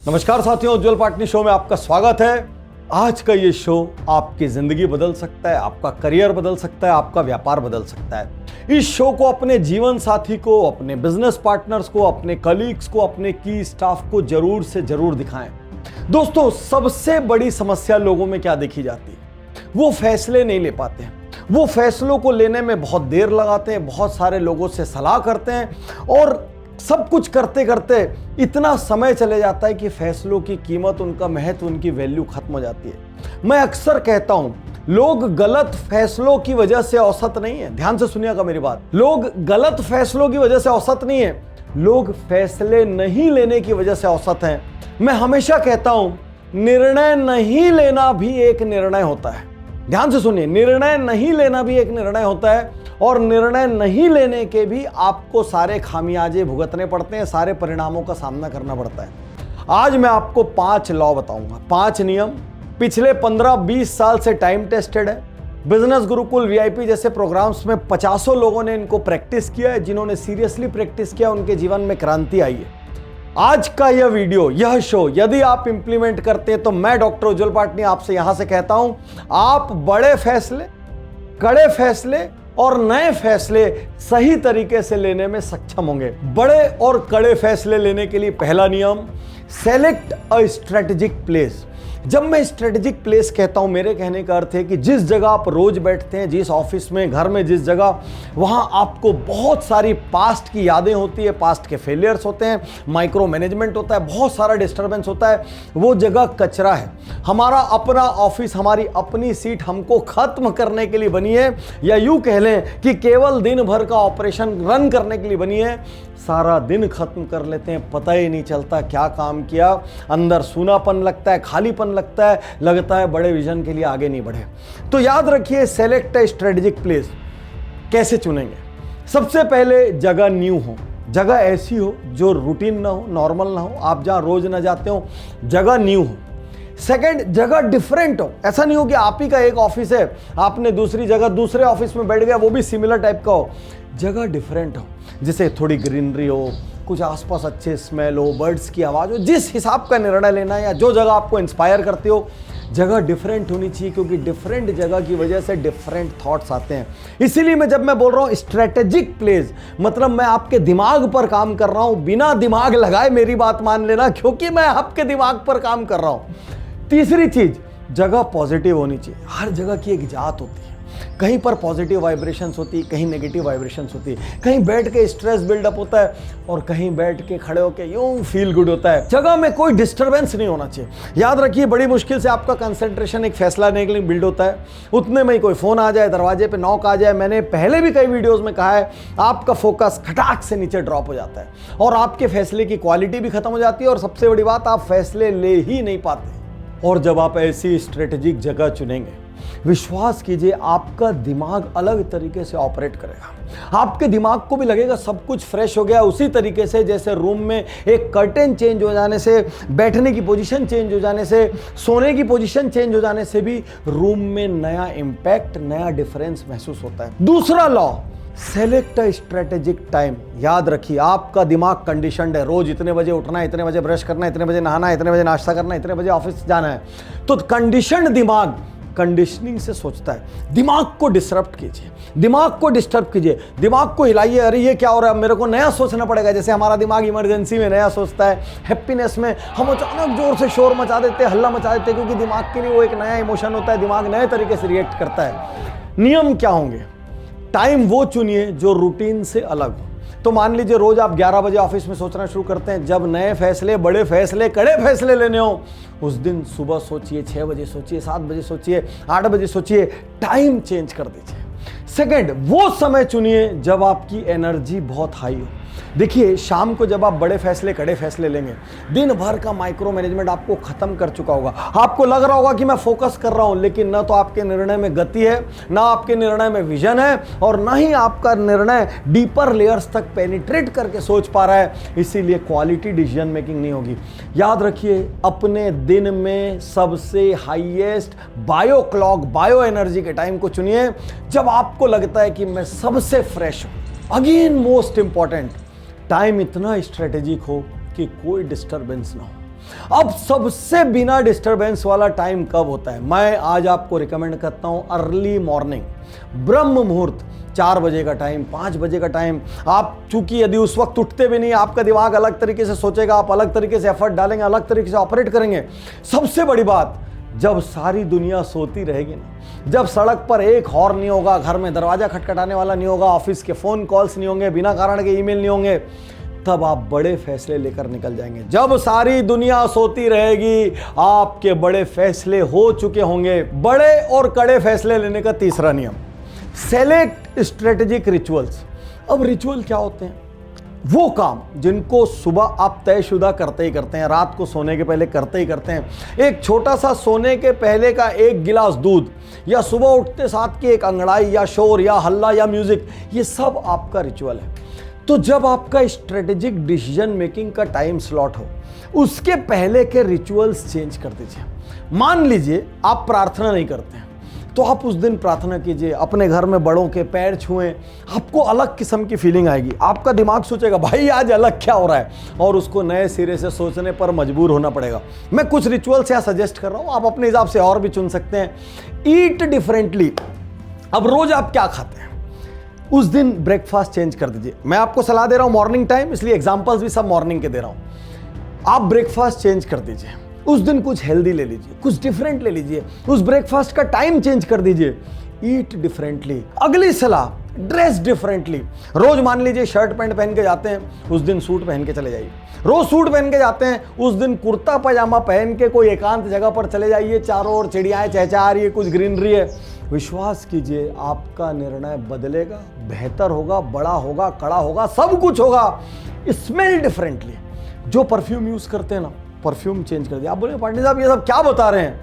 नमस्कार साथियों, उज्जवल पाटनी शो में आपका स्वागत है। आज का ये शो आपकी जिंदगी बदल सकता है, आपका करियर बदल सकता है, आपका व्यापार बदल सकता है। इस शो को अपने जीवन साथी को, अपने बिजनेस पार्टनर्स को, अपने कलीग्स को, अपने की स्टाफ को जरूर से जरूर दिखाएं। दोस्तों, सबसे बड़ी समस्या लोगों में क्या देखी जाती है? वो फैसले नहीं ले पाते हैं। वो फैसलों को लेने में बहुत देर लगाते हैं, बहुत सारे लोगों से सलाह करते हैं और सब कुछ करते करते इतना समय चले जाता है कि फैसलों की कीमत, उनका महत्व, उनकी वैल्यू खत्म हो जाती है। मैं अक्सर कहता हूं, लोग गलत फैसलों की वजह से औसत नहीं है। ध्यान से सुनिएगा मेरी बात। लोग गलत फैसलों की वजह से औसत नहीं है, लोग फैसले नहीं लेने की वजह से औसत हैं। मैं हमेशा कहता हूं, निर्णय नहीं लेना भी एक निर्णय होता है। ध्यान से सुनिए, निर्णय नहीं लेना भी एक निर्णय होता है और निर्णय नहीं लेने के भी आपको सारे खामियाजे भुगतने पड़ते हैं, सारे परिणामों का सामना करना पड़ता है। आज मैं आपको 5 लॉ बताऊंगा, 5 नियम। पिछले 15-20 साल से टाइम टेस्टेड है। बिजनेस गुरुकुल, वीआईपी जैसे प्रोग्राम्स में 50 लोगों ने इनको प्रैक्टिस किया है। जिन्होंने सीरियसली प्रैक्टिस किया, उनके जीवन में क्रांति आई है। आज का यह वीडियो, यह शो यदि आप इंप्लीमेंट करते हैं तो मैं डॉक्टर उज्जवल पाटनी आपसे यहां से कहता हूं, आप बड़े फैसले, कड़े फैसले और नए फैसले सही तरीके से लेने में सक्षम होंगे। बड़े और कड़े फैसले लेने के लिए पहला नियम, सेलेक्ट अ स्ट्रेटेजिक प्लेस। जब मैं स्ट्रेटेजिक प्लेस कहता हूं, मेरे कहने का अर्थ है कि जिस जगह आप रोज बैठते हैं, जिस ऑफिस में, घर में, जिस जगह, वहां आपको बहुत सारी पास्ट की यादें होती है, पास्ट के फेलियर्स होते हैं, माइक्रो मैनेजमेंट होता है, बहुत सारा डिस्टर्बेंस होता है। वो जगह कचरा है। हमारा अपना ऑफिस, हमारी अपनी सीट हमको खत्म करने के लिए बनी है, या यूं कह लें कि केवल दिन भर का ऑपरेशन रन करने के लिए बनी है। सारा दिन खत्म कर लेते हैं, पता ही नहीं चलता क्या काम किया। अंदर सूनापन लगता है, खालीपन लगता है बड़े विजन के लिए आगे नहीं बढ़े। तो याद रखिए, सेलेक्ट अ स्ट्रेटेजिक प्लेस। कैसे चुनेंगे? सबसे पहले जगह न्यू हो, जगह ऐसी हो जो रूटीन ना हो, नॉर्मल ना हो, आप जहां रोज ना जाते हो, जगह न्यू हो। सेकंड, जगह डिफरेंट हो। ऐसा नहीं हो कि आप ही का एक ऑफिस है, आपने दूसरी जगह दूसरे ऑफिस में बैठ गया, वो भी सिमिलर टाइप का हो। जगह डिफरेंट हो, जिसे थोड़ी ग्रीनरी हो, कुछ आसपास अच्छे स्मेल हो, बर्ड्स की आवाज़ हो। जिस हिसाब का निर्णय लेना है या जो जगह आपको इंस्पायर करती हो, जगह डिफरेंट होनी चाहिए, क्योंकि डिफरेंट जगह की वजह से डिफरेंट थॉट्स आते हैं। इसीलिए जब मैं बोल रहा हूँ स्ट्रेटेजिक प्लेस, मतलब मैं आपके दिमाग पर काम कर रहा हूँ। बिना दिमाग लगाए मेरी बात मान लेना, क्योंकि मैं आपके दिमाग पर काम कर रहा हूँ। तीसरी चीज, जगह पॉजिटिव होनी चाहिए। हर जगह की एक जात होती है। कहीं पर पॉजिटिव वाइब्रेशंस होती है, कहीं नेगेटिव वाइब्रेशंस होती है। कहीं बैठ के स्ट्रेस बिल्डअप होता है और कहीं बैठ के खड़े होके यूं फील गुड होता है। जगह में कोई डिस्टर्बेंस नहीं होना चाहिए। याद रखिए, बड़ी मुश्किल से आपका कंसंट्रेशन एक फैसला लेने के लिए बिल्ड होता है। उतने में ही कोई फोन आ जाए, दरवाजे पे नॉक आ जाए। मैंने पहले भी कई वीडियोस में कहा है, आपका फोकस खटाक से नीचे ड्रॉप हो जाता है और आपके फैसले की क्वालिटी भी खत्म हो जाती है और सबसे बड़ी बात, आप फैसले ले ही नहीं पाते। और जब आप ऐसी स्ट्रेटेजिक जगह चुनेंगे, विश्वास कीजिए, आपका दिमाग अलग तरीके से ऑपरेट करेगा। आपके दिमाग को भी लगेगा सब कुछ फ्रेश हो गया। उसी तरीके से जैसे रूम में एक कर्टेन चेंज हो जाने से, बैठने की पोजीशन चेंज हो जाने से, सोने की पोजीशन चेंज हो जाने से भी रूम में नया इंपैक्ट, नया डिफरेंस महसूस होता है। दूसरा law, select a strategic time. याद रखिए, आपका दिमाग कंडीशनड है। रोज इतने बजे उठना है, इतने बजे ब्रश करना है, इतने बजे नहाना है, इतने बजे नाश्ता करना है, इतने बजे ऑफिस जाना है। तो कंडीशनड दिमाग कंडीशनिंग से सोचता है। दिमाग को डिस्टर्ब कीजिए, दिमाग को डिस्टर्ब कीजिए, दिमाग को हिलाइए। अरे ये क्या हो रहा है, मेरे को नया सोचना पड़ेगा। जैसे हमारा दिमाग इमरजेंसी में नया सोचता है, हैप्पीनेस में हम अचानक जोर से शोर मचा देते हैं, हल्ला मचा देते हैं, क्योंकि दिमाग के लिए वो एक नया इमोशन होता है। दिमाग नए तरीके से रिएक्ट करता है। नियम क्या होंगे? टाइम वो चुनिए जो रूटीन से अलग हो। तो मान लीजिए रोज आप 11 बजे ऑफिस में सोचना शुरू करते हैं। जब नए फैसले, बड़े फैसले, कड़े फैसले लेने हो, उस दिन सुबह सोचिए, 6 बजे सोचिए, 7 बजे सोचिए, 8 बजे सोचिए। टाइम चेंज कर दीजिए। सेकंड, वो समय चुनिए जब आपकी एनर्जी बहुत हाई हो। देखिए, शाम को जब आप बड़े फैसले, कड़े फैसले लेंगे, दिन भर का माइक्रो मैनेजमेंट आपको खत्म कर चुका होगा। आपको लग रहा होगा कि मैं फोकस कर रहा हूं, लेकिन ना तो आपके निर्णय में गति है, ना आपके निर्णय में विजन है, और ना ही आपका निर्णय डीपर लेयर्स तक पेनिट्रेट करके सोच पा रहा है। इसीलिए क्वालिटी डिसीजन मेकिंग नहीं होगी। याद रखिए, अपने दिन में सबसे highest bio clock, bio energy के टाइम को चुनिए जब आपको लगता है कि मैं सबसे फ्रेश हूं। अगेन मोस्ट इंपॉर्टेंट, टाइम इतना स्ट्रेटेजिक हो कि कोई डिस्टर्बेंस ना हो। अब सबसे बिना डिस्टरबेंस वाला टाइम कब होता है? मैं आज आपको रिकमेंड करता हूं अर्ली मॉर्निंग, ब्रह्म मुहूर्त, 4 बजे का टाइम, 5 बजे का टाइम। आप चूंकि यदि उस वक्त उठते भी नहीं, आपका दिमाग अलग तरीके से सोचेगा, आप अलग तरीके से एफर्ट डालेंगे, अलग तरीके से ऑपरेट करेंगे। सबसे बड़ी बात, जब सारी दुनिया सोती रहेगी ना, जब सड़क पर एक हॉर्न नहीं होगा, घर में दरवाजा खटखटाने वाला नहीं होगा, ऑफिस के फोन कॉल्स नहीं होंगे, बिना कारण के ईमेल नहीं होंगे, तब आप बड़े फैसले लेकर निकल जाएंगे। जब सारी दुनिया सोती रहेगी, आपके बड़े फैसले हो चुके होंगे। बड़े और कड़े फैसले लेने का तीसरा नियम, सेलेक्ट स्ट्रेटेजिक रिचुअल्स। अब रिचुअल क्या होते हैं? वो काम जिनको सुबह आप तयशुदा करते ही करते हैं, रात को सोने के पहले करते ही करते हैं। एक छोटा सा सोने के पहले का 1 गिलास दूध, या सुबह उठते साथ की एक अंगड़ाई, या शोर, या हल्ला, या म्यूजिक, ये सब आपका रिचुअल है। तो जब आपका स्ट्रेटेजिक डिसीजन मेकिंग का टाइम स्लॉट हो, उसके पहले के रिचुअल्स चेंज कर दीजिए। मान लीजिए आप प्रार्थना नहीं करते हैं, तो आप उस दिन प्रार्थना कीजिए, अपने घर में बड़ों के पैर छुएं, आपको अलग किस्म की फीलिंग आएगी। आपका दिमाग सोचेगा भाई आज अलग क्या हो रहा है, और उसको नए सिरे से सोचने पर मजबूर होना पड़ेगा। मैं कुछ रिचुअल्स यहाँ सजेस्ट कर रहा हूँ, आप अपने हिसाब से और भी चुन सकते हैं। ईट डिफरेंटली। अब रोज आप क्या खाते हैं, उस दिन ब्रेकफास्ट चेंज कर दीजिए। मैं आपको सलाह दे रहा हूं मॉर्निंग टाइम, इसलिए एग्जांपल्स भी सब मॉर्निंग के दे रहा हूं। आप ब्रेकफास्ट चेंज कर दीजिए, उस दिन कुछ हेल्दी ले लीजिए, कुछ डिफरेंट ले लीजिए, उस ब्रेकफास्ट का टाइम चेंज कर दीजिए। ईट डिफरेंटली। अगली सलाह, ड्रेस डिफरेंटली। रोज मान लीजिए शर्ट पैंट पहन के जाते हैं, उस दिन सूट पहन के चले जाइए। रोज सूट पहन के जाते हैं, उस दिन कुर्ता पजामा पहन के कोई एकांत जगह पर चले जाइए। चारों ओर चिड़ियाएं चहचहा रही है, कुछ ग्रीनरी है। विश्वास कीजिए आपका निर्णय बदलेगा, बेहतर होगा, बड़ा होगा, कड़ा होगा, सब कुछ होगा। Smell differently. जो परफ्यूम यूज करते हैं ना, परफ्यूम चेंज कर दिया। आप बोले पांडे साहब ये सब क्या बता रहे हैं?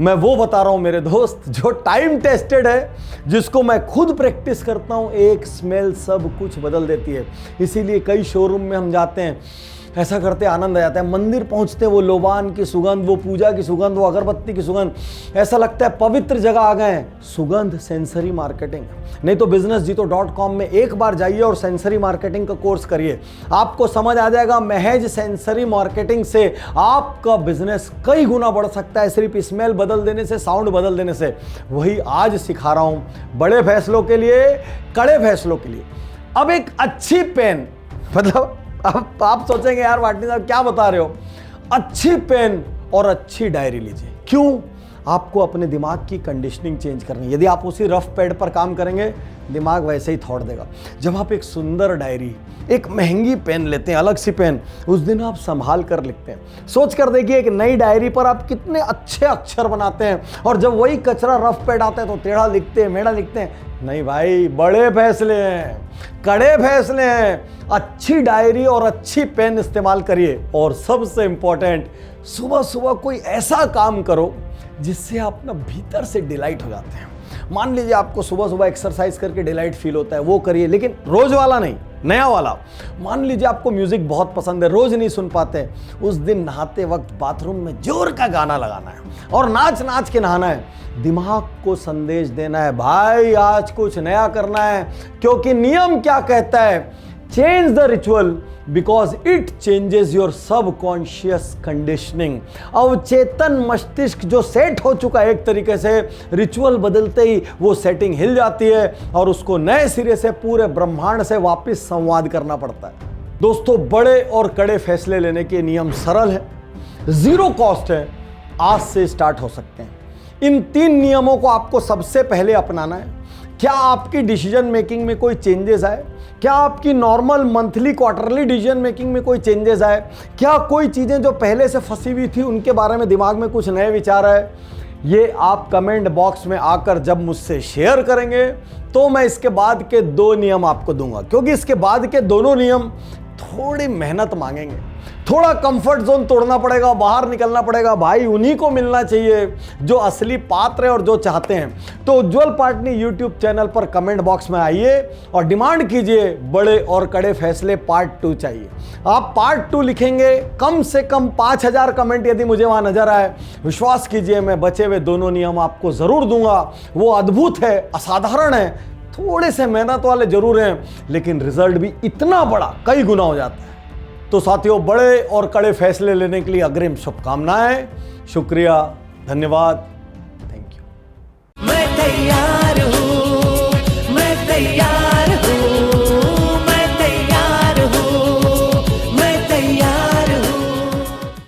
मैं वो बता रहा हूं मेरे दोस्त जो टाइम टेस्टेड है, जिसको मैं खुद प्रैक्टिस करता हूं। एक स्मेल सब कुछ बदल देती है। इसीलिए कई शोरूम में हम जाते हैं, ऐसा करते आनंद आ जाता है। मंदिर पहुंचते वो लोबान की सुगंध, वो पूजा की सुगंध, वो अगरबत्ती की सुगंध, ऐसा लगता है पवित्र जगह आ गए हैं। सुगंध सेंसरी मार्केटिंग। नहीं तो businessjito.com में एक बार जाइए और सेंसरी मार्केटिंग का कोर्स करिए, आपको समझ आ जाएगा। महज सेंसरी मार्केटिंग से आपका बिजनेस कई गुना बढ़ सकता है, सिर्फ स्मेल बदल देने से, साउंड बदल देने से। वही आज सिखा रहा हूं, बड़े फैसलों के लिए, कड़े फैसलों के लिए। अब एक अच्छी पेन, मतलब अब आप सोचेंगे यार वाटनी साहब क्या बता रहे हो, अच्छी पेन और अच्छी डायरी लीजिए। क्यों? आपको अपने दिमाग की कंडीशनिंग चेंज करनी है। यदि आप उसी रफ पैड पर काम करेंगे, दिमाग वैसे ही थॉट देगा। जब आप एक सुंदर डायरी, एक महंगी पेन लेते हैं, अलग सी पेन, उस दिन आप संभाल कर लिखते हैं। सोच कर देखिए एक नई डायरी पर आप कितने अच्छे अक्षर बनाते हैं, और जब वही कचरा रफ पैड आता है तो टेढ़ा लिखते हैं, मेढ़ा लिखते हैं। नहीं भाई, बड़े फैसले हैं, कड़े फैसले हैं। अच्छी डायरी और अच्छी पेन इस्तेमाल करिए। और सबसे इंपॉर्टेंट, सुबह सुबह कोई ऐसा काम करो जिससे आप ना भीतर से डिलाइट हो जाते हैं। मान लीजिए आपको सुबह सुबह एक्सरसाइज करके डिलाइट फील होता है, वो करिए, लेकिन रोज वाला नहीं, नया वाला। मान लीजिए आपको म्यूजिक बहुत पसंद है, रोज नहीं सुन पाते, उस दिन नहाते वक्त बाथरूम में जोर का गाना लगाना है और नाच नाच के नहाना है। दिमाग को संदेश देना है, भाई आज कुछ नया करना है। क्योंकि नियम क्या कहता है? Change the ritual because it changes your subconscious conditioning. अवचेतन मस्तिष्क जो सेट हो चुका है एक तरीके से, रिचुअल बदलते ही वो सेटिंग हिल जाती है और उसको नए सिरे से पूरे ब्रह्मांड से वापस संवाद करना पड़ता है। दोस्तों, बड़े और कड़े फैसले लेने के नियम सरल है, जीरो कॉस्ट है, आज से स्टार्ट हो सकते हैं। इन 3 नियमों को आपको सबसे पहले अपनाना है। क्या आपकी डिसीजन मेकिंग में कोई चेंजेस आए? क्या आपकी normal monthly quarterly decision making में कोई चेंजेस आए? क्या कोई चीज़ें जो पहले से फंसी हुई थी उनके बारे में दिमाग में कुछ नए विचार आए? ये आप कमेंट बॉक्स में आकर जब मुझसे शेयर करेंगे तो मैं इसके बाद के 2 नियम आपको दूंगा, क्योंकि इसके बाद के दोनों नियम थोड़ी मेहनत मांगेंगे, थोड़ा कंफर्ट जोन तोड़ना पड़ेगा, बाहर निकलना पड़ेगा। भाई उन्हीं को मिलना चाहिए जो असली पात्र है और जो चाहते हैं। तो उज्जवल पाटनी यूट्यूब चैनल पर कमेंट बॉक्स में आइए और डिमांड कीजिए बड़े और कड़े फैसले पार्ट 2 चाहिए। आप पार्ट 2 लिखेंगे, कम से कम 5000 कमेंट यदि मुझे वहां नजर आए, विश्वास कीजिए मैं बचे हुए दोनों नियम आपको जरूर दूंगा। वो अद्भुत है, असाधारण है, थोड़े से मेहनत वाले जरूर हैं, लेकिन रिजल्ट भी इतना बड़ा, कई गुना हो जाता है। तो साथियों, बड़े और कड़े फैसले लेने के लिए अग्रिम शुभकामनाएं। शुक्रिया, धन्यवाद।